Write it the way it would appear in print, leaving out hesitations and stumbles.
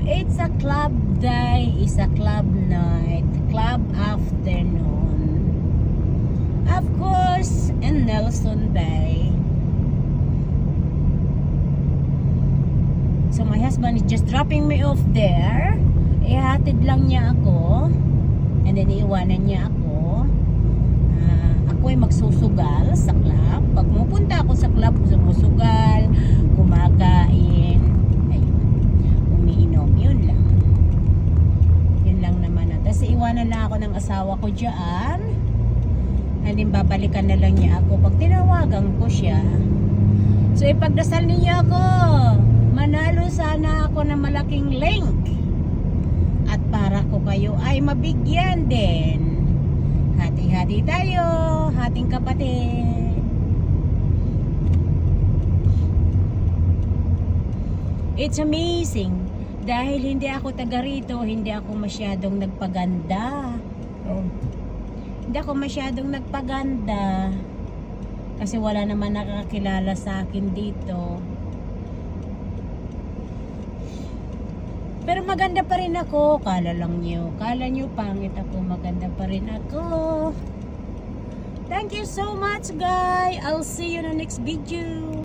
It's a club day, it's a club night, club afternoon. Of course, in Nelson Bay. So my husband is just dropping me off there. Ihatid lang niya ako. And then iiwanan niya ako. Ako ay magsusugal sa club. Pag pupunta ako sa club, sumusugal, kumakain, ayun, umiinom, yun lang. Yun lang naman. Tapos iiwanan lang ako ng asawa ko dyan. And then babalikan na lang niya ako pag tinawagan ko siya. So ipagdasal niyo ako. Manalo sana ako ng malaking link. At para ko kayo ay mabigyan din. Hati-hati tayo, hating kapatid. It's amazing. Dahil hindi ako taga rito, hindi ako masyadong nagpaganda. Hindi ako masyadong nagpaganda. Kasi wala naman nakakilala sa akin dito. Pero maganda pa rin ako. Kala nyo pangit ako, maganda pa rin ako. Thank you so much guys. I'll see you in the next video.